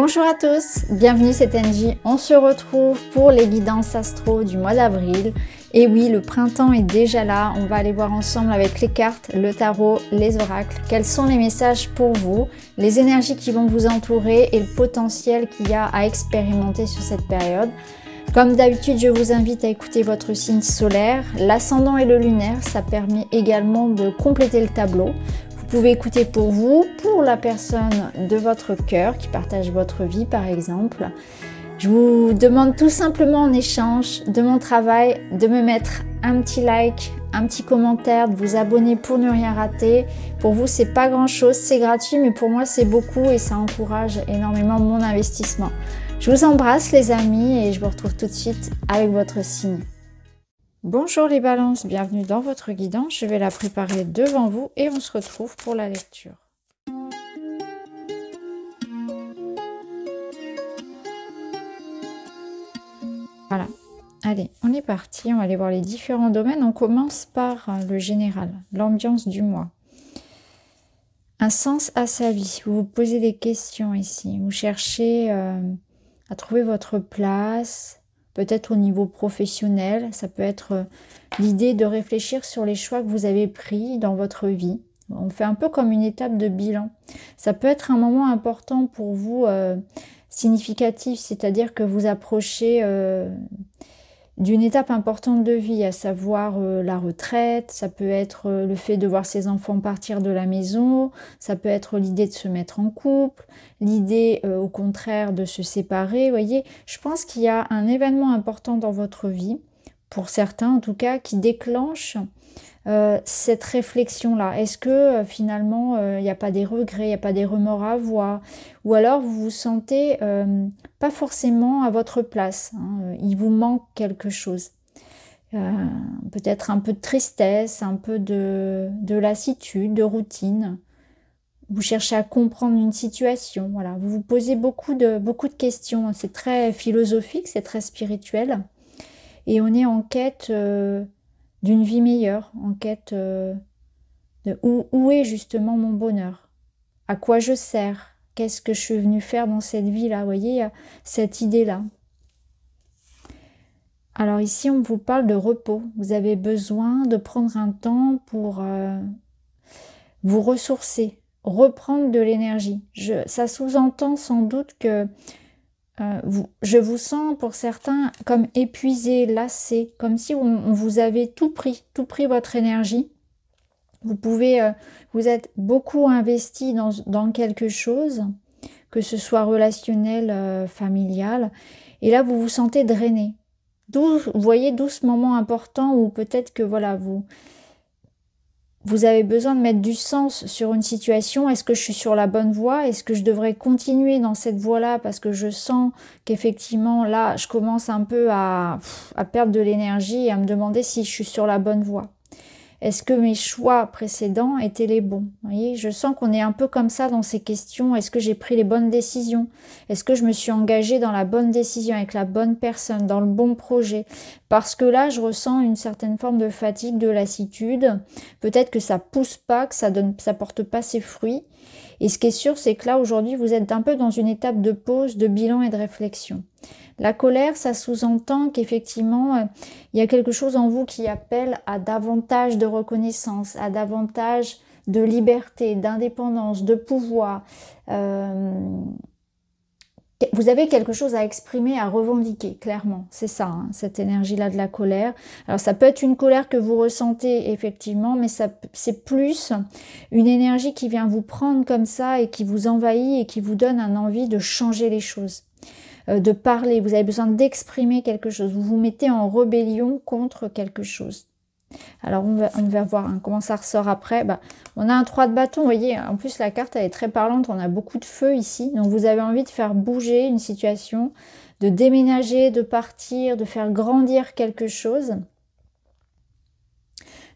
Bonjour à tous, bienvenue c'est Engie. On se retrouve pour les guidances astro du mois d'avril. Et oui, le printemps est déjà là, on va aller voir ensemble avec les cartes, le tarot, les oracles, quels sont les messages pour vous, les énergies qui vont vous entourer et le potentiel qu'il y a à expérimenter sur cette période. Comme d'habitude, je vous invite à écouter votre signe solaire, l'ascendant et le lunaire, ça permet également de compléter le tableau. Vous pouvez écouter pour vous, pour la personne de votre cœur qui partage votre vie par exemple. Je vous demande tout simplement en échange de mon travail de me mettre un petit like, un petit commentaire, de vous abonner pour ne rien rater. Pour vous, c'est pas grand chose, c'est gratuit, mais pour moi, c'est beaucoup et ça encourage énormément mon investissement. Je vous embrasse les amis et je vous retrouve tout de suite avec votre signe. Bonjour les balances, bienvenue dans votre guidance. Je vais la préparer devant vous et on se retrouve pour la lecture. Voilà, allez, on est parti, on va aller voir les différents domaines. On commence par le général, l'ambiance du mois. Un sens à sa vie, vous vous posez des questions ici, vous cherchez à trouver votre place, peut-être au niveau professionnel, ça peut être l'idée de réfléchir sur les choix que vous avez pris dans votre vie. On fait un peu comme une étape de bilan. Ça peut être un moment important pour vous, significatif, c'est-à-dire que vous approchez d'une étape importante de vie, à savoir la retraite, ça peut être le fait de voir ses enfants partir de la maison, ça peut être l'idée de se mettre en couple, l'idée au contraire de se séparer. Vous voyez, je pense qu'il y a un événement important dans votre vie, pour certains en tout cas, qui déclenche cette réflexion-là. Est-ce que finalement, il n'y a pas des regrets, il n'y a pas des remords à avoir? Ou alors vous vous sentez pas forcément à votre place, hein, il vous manque quelque chose. Peut-être un peu de tristesse, un peu de lassitude, de routine. Vous cherchez à comprendre une situation. Voilà. Vous vous posez beaucoup de questions. C'est très philosophique, c'est très spirituel. Et on est en quête d'une vie meilleure, en quête de où est justement mon bonheur, à quoi je sers, qu'est-ce que je suis venue faire dans cette vie-là, vous voyez, il y a cette idée-là. Alors ici, on vous parle de repos, vous avez besoin de prendre un temps pour vous ressourcer, reprendre de l'énergie. Ça sous-entend sans doute que je vous sens pour certains comme épuisé, lassé, comme si on vous avait tout pris votre énergie. Vous pouvez, vous êtes beaucoup investi dans quelque chose, que ce soit relationnel, familial, et là vous vous sentez drainé. Vous voyez d'où ce moment important où peut-être que voilà, vous avez besoin de mettre du sens sur une situation. Est-ce que je suis sur la bonne voie? Est-ce que je devrais continuer dans cette voie-là parce que je sens qu'effectivement, là, je commence un peu à perdre de l'énergie et à me demander si je suis sur la bonne voie. Est-ce que mes choix précédents étaient les bons? Vous voyez, je sens qu'on est un peu comme ça dans ces questions. Est-ce que j'ai pris les bonnes décisions? Est-ce que je me suis engagée dans la bonne décision, avec la bonne personne, dans le bon projet? Parce que là, je ressens une certaine forme de fatigue, de lassitude. Peut-être que ça pousse pas, que ça porte pas ses fruits. Et ce qui est sûr, c'est que là, aujourd'hui, vous êtes un peu dans une étape de pause, de bilan et de réflexion. La colère, ça sous-entend qu'effectivement, il y a quelque chose en vous qui appelle à davantage de reconnaissance, à davantage de liberté, d'indépendance, de pouvoir. Vous avez quelque chose à exprimer, à revendiquer, clairement. C'est ça, hein, cette énergie-là de la colère. Alors, ça peut être une colère que vous ressentez, effectivement, mais c'est plus une énergie qui vient vous prendre comme ça et qui vous envahit et qui vous donne un envie de changer les choses. De parler, vous avez besoin d'exprimer quelque chose, vous vous mettez en rébellion contre quelque chose. Alors on va voir hein, comment ça ressort après. On a un 3 de bâton, vous voyez, en plus la carte elle est très parlante, on a beaucoup de feu ici, donc vous avez envie de faire bouger une situation, de déménager, de partir, de faire grandir quelque chose.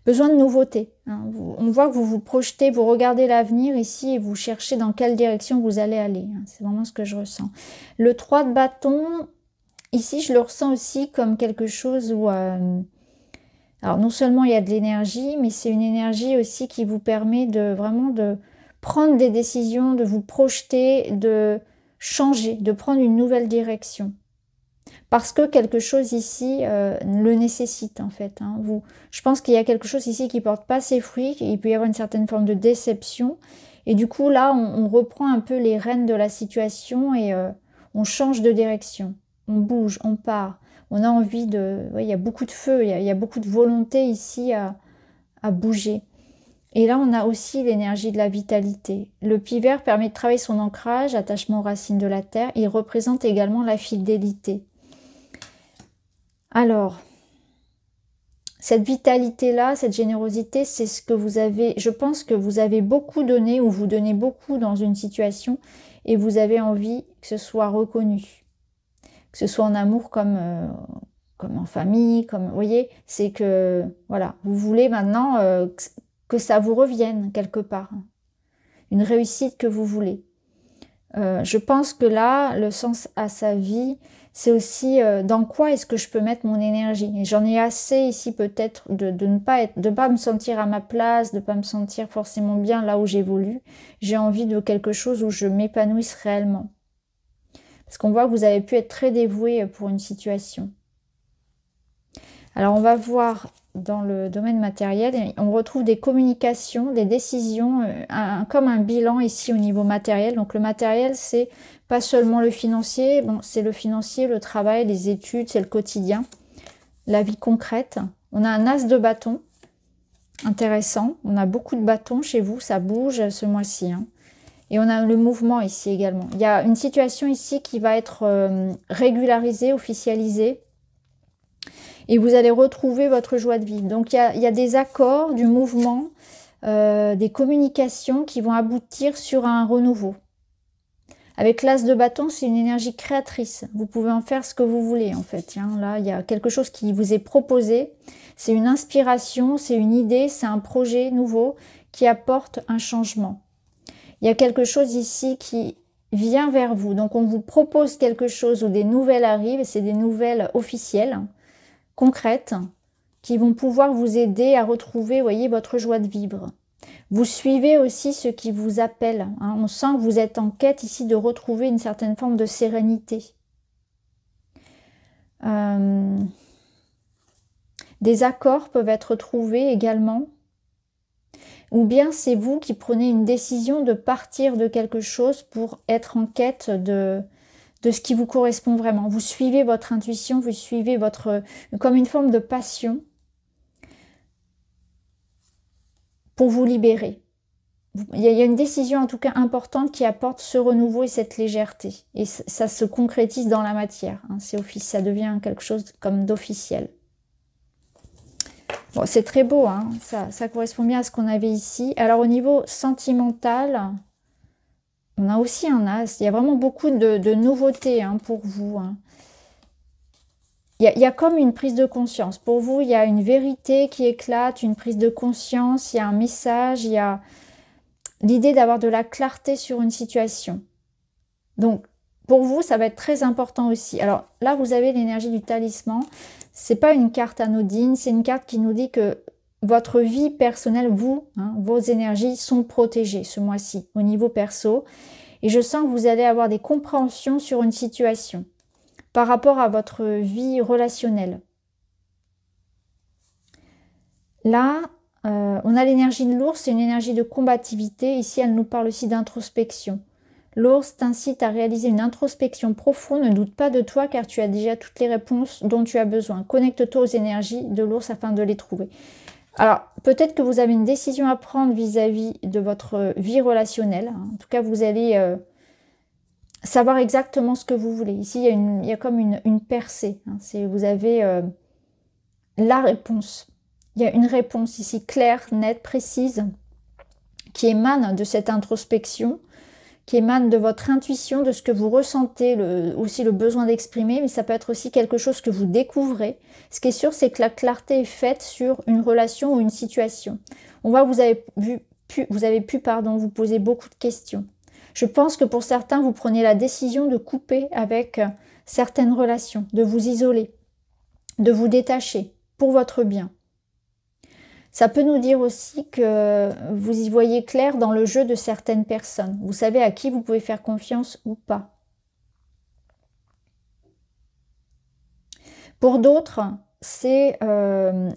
Besoin de nouveautés. Hein. On voit que vous vous projetez, vous regardez l'avenir ici et vous cherchez dans quelle direction vous allez aller. Hein. C'est vraiment ce que je ressens. Le 3 de bâton, ici je le ressens aussi comme quelque chose où... alors non seulement il y a de l'énergie, mais c'est une énergie aussi qui vous permet de vraiment de prendre des décisions, de vous projeter, de changer, de prendre une nouvelle direction. Parce que quelque chose ici le nécessite en fait. Hein. Je pense qu'il y a quelque chose ici qui ne porte pas ses fruits, il peut y avoir une certaine forme de déception. Et du coup là, on reprend un peu les rênes de la situation et on change de direction. On bouge, on part. On a envie de... Ouais, il y a beaucoup de feu, il y a beaucoup de volonté ici à bouger. Et là, on a aussi l'énergie de la vitalité. Le pivert permet de travailler son ancrage, attachement aux racines de la terre. Il représente également la fidélité. Alors, cette vitalité-là, cette générosité, c'est ce que vous avez... Je pense que vous avez beaucoup donné ou vous donnez beaucoup dans une situation et vous avez envie que ce soit reconnu. Que ce soit en amour comme en famille, comme... Vous voyez, c'est que... Voilà, vous voulez maintenant que ça vous revienne quelque part. Une réussite que vous voulez. Je pense que là, le sens à sa vie, c'est aussi dans quoi est-ce que je peux mettre mon énergie. Et j'en ai assez ici peut-être de ne pas me sentir à ma place, de ne pas me sentir forcément bien là où j'évolue. J'ai envie de quelque chose où je m'épanouisse réellement. Parce qu'on voit que vous avez pu être très dévoué pour une situation. Alors on va voir dans le domaine matériel, on retrouve des communications, des décisions, comme un bilan ici au niveau matériel. Donc le matériel, c'est pas seulement le financier, bon, c'est le financier, le travail, les études, c'est le quotidien, la vie concrète. On a un as de bâton, intéressant. On a beaucoup de bâtons chez vous, ça bouge ce mois-ci. Hein. Et on a le mouvement ici également. Il y a une situation ici qui va être régularisée, officialisée. Et vous allez retrouver votre joie de vivre. Donc il y a des accords, du mouvement, des communications qui vont aboutir sur un renouveau. Avec l'as de bâton, c'est une énergie créatrice. Vous pouvez en faire ce que vous voulez en fait. Hein. Là, il y a quelque chose qui vous est proposé. C'est une inspiration, c'est une idée, c'est un projet nouveau qui apporte un changement. Il y a quelque chose ici qui vient vers vous. Donc on vous propose quelque chose où des nouvelles arrivent, et c'est des nouvelles officielles, concrètes, qui vont pouvoir vous aider à retrouver, vous voyez, votre joie de vivre. Vous suivez aussi ce qui vous appelle. Hein. On sent que vous êtes en quête ici de retrouver une certaine forme de sérénité. Des accords peuvent être trouvés également. Ou bien c'est vous qui prenez une décision de partir de quelque chose pour être en quête de ce qui vous correspond vraiment. Vous suivez votre intuition, vous suivez comme une forme de passion pour vous libérer. Il y a une décision en tout cas importante qui apporte ce renouveau et cette légèreté. Et ça se concrétise dans la matière. Hein, ça devient quelque chose comme d'officiel. Bon, c'est très beau, hein, ça correspond bien à ce qu'on avait ici. Alors au niveau sentimental, on a aussi un as. Il y a vraiment beaucoup de nouveautés hein, pour vous. Hein. Il y a comme une prise de conscience. Pour vous, il y a une vérité qui éclate, une prise de conscience, il y a un message, il y a l'idée d'avoir de la clarté sur une situation. Donc, pour vous, ça va être très important aussi. Alors là, vous avez l'énergie du talisman. C'est pas une carte anodine, c'est une carte qui nous dit que votre vie personnelle, vous, hein, vos énergies sont protégées ce mois-ci au niveau perso. Et je sens que vous allez avoir des compréhensions sur une situation par rapport à votre vie relationnelle. Là, on a l'énergie de l'ours, c'est une énergie de combativité. Ici, elle nous parle aussi d'introspection. L'ours t'incite à réaliser une introspection profonde. Ne doute pas de toi car tu as déjà toutes les réponses dont tu as besoin. Connecte-toi aux énergies de l'ours afin de les trouver. Alors, peut-être que vous avez une décision à prendre vis-à-vis de votre vie relationnelle. En tout cas, vous allez savoir exactement ce que vous voulez. Ici, il y a comme une percée. Hein. Vous avez la réponse. Il y a une réponse ici claire, nette, précise, qui émane de cette introspection, qui émane de votre intuition, de ce que vous ressentez, aussi le besoin d'exprimer, mais ça peut être aussi quelque chose que vous découvrez. Ce qui est sûr, c'est que la clarté est faite sur une relation ou une situation. On voit que vous avez pu vous poser beaucoup de questions. Je pense que pour certains, vous prenez la décision de couper avec certaines relations, de vous isoler, de vous détacher pour votre bien. Ça peut nous dire aussi que vous y voyez clair dans le jeu de certaines personnes. Vous savez à qui vous pouvez faire confiance ou pas. Pour d'autres, c'est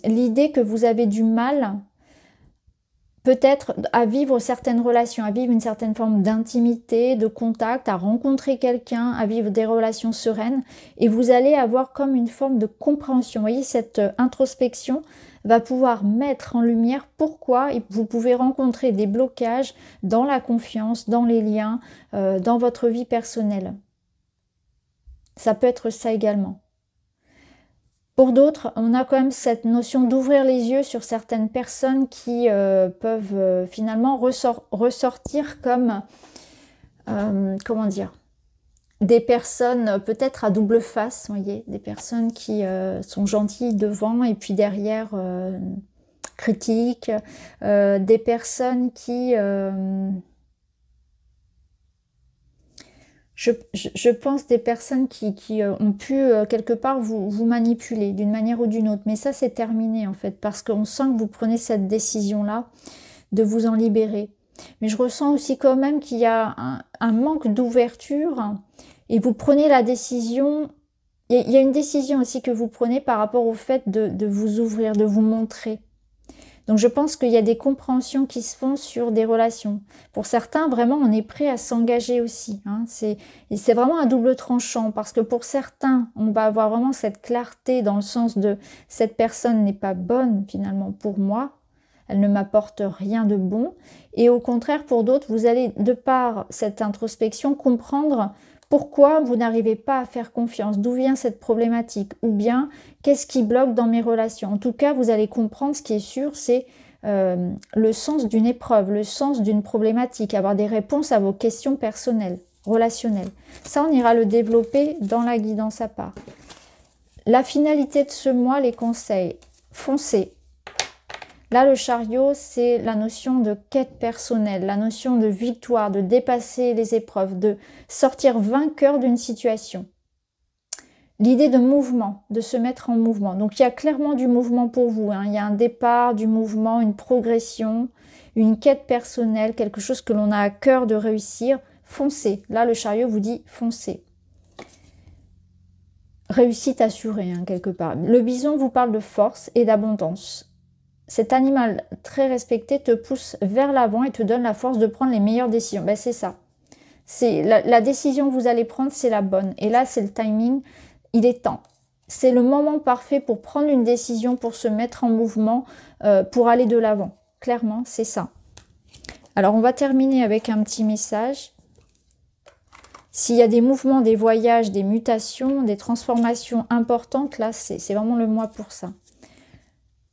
l'idée que vous avez du mal peut-être à vivre certaines relations, à vivre une certaine forme d'intimité, de contact, à rencontrer quelqu'un, à vivre des relations sereines. Et vous allez avoir comme une forme de compréhension. Vous voyez, cette introspection va pouvoir mettre en lumière pourquoi vous pouvez rencontrer des blocages dans la confiance, dans les liens, dans votre vie personnelle. Ça peut être ça également. Pour d'autres, on a quand même cette notion d'ouvrir les yeux sur certaines personnes qui peuvent finalement ressortir comme, comment dire, des personnes peut-être à double face, vous voyez, des personnes qui sont gentilles devant et puis derrière critiquent, des personnes qui... Je pense des personnes qui ont pu quelque part vous manipuler d'une manière ou d'une autre. Mais ça, c'est terminé en fait, parce qu'on sent que vous prenez cette décision-là de vous en libérer. Mais je ressens aussi quand même qu'il y a un manque d'ouverture et vous prenez la décision. Il y a une décision aussi que vous prenez par rapport au fait de vous ouvrir, de vous montrer. Donc je pense qu'il y a des compréhensions qui se font sur des relations. Pour certains, vraiment, on est prêt à s'engager aussi. Hein. C'est vraiment un double tranchant parce que pour certains, on va avoir vraiment cette clarté dans le sens de cette personne n'est pas bonne finalement pour moi. Elle ne m'apporte rien de bon. Et au contraire, pour d'autres, vous allez, de par cette introspection, comprendre pourquoi vous n'arrivez pas à faire confiance, d'où vient cette problématique, ou bien qu'est-ce qui bloque dans mes relations. En tout cas, vous allez comprendre, ce qui est sûr, c'est le sens d'une épreuve, le sens d'une problématique, avoir des réponses à vos questions personnelles, relationnelles. Ça, on ira le développer dans la guidance à part. La finalité de ce mois, les conseils, foncez. Là, le chariot, c'est la notion de quête personnelle, la notion de victoire, de dépasser les épreuves, de sortir vainqueur d'une situation. L'idée de mouvement, de se mettre en mouvement. Donc, il y a clairement du mouvement pour vous. Hein. Il y a un départ, du mouvement, une progression, une quête personnelle, quelque chose que l'on a à cœur de réussir. Foncez. Là, le chariot vous dit foncez. Réussite assurée, hein, quelque part. Le bison vous parle de force et d'abondance. Cet animal très respecté te pousse vers l'avant et te donne la force de prendre les meilleures décisions. Ben, c'est ça. C'est la décision que vous allez prendre, c'est la bonne. Et là, c'est le timing. Il est temps. C'est le moment parfait pour prendre une décision, pour se mettre en mouvement, pour aller de l'avant. Clairement, c'est ça. Alors, on va terminer avec un petit message. S'il y a des mouvements, des voyages, des mutations, des transformations importantes, là, c'est vraiment le mois pour ça.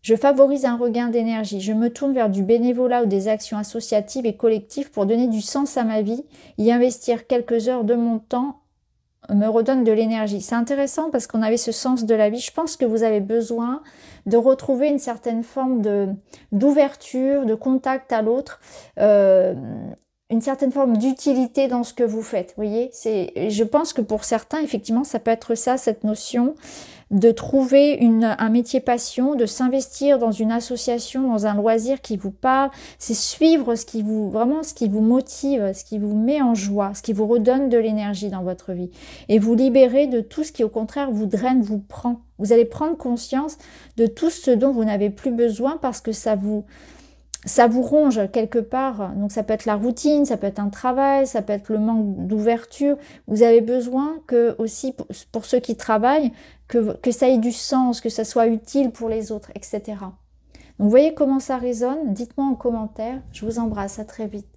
Je favorise un regain d'énergie. Je me tourne vers du bénévolat ou des actions associatives et collectives pour donner du sens à ma vie. Y investir quelques heures de mon temps me redonne de l'énergie. C'est intéressant parce qu'on avait ce sens de la vie. Je pense que vous avez besoin de retrouver une certaine forme d'ouverture, de contact à l'autre, une certaine forme d'utilité dans ce que vous faites. Vous voyez, je pense que pour certains, effectivement, ça peut être ça, cette notion de trouver un métier passion, de s'investir dans une association, dans un loisir qui vous parle. C'est suivre ce qui vous motive, ce qui vous met en joie, ce qui vous redonne de l'énergie dans votre vie. Et vous libérer de tout ce qui, au contraire, vous draine, vous prend. Vous allez prendre conscience de tout ce dont vous n'avez plus besoin parce que ça vous ronge quelque part. Donc ça peut être la routine, ça peut être un travail, ça peut être le manque d'ouverture. Vous avez besoin que aussi, pour ceux qui travaillent, que ça ait du sens, que ça soit utile pour les autres, etc. Donc vous voyez comment ça résonne? Dites-moi en commentaire. Je vous embrasse, à très vite.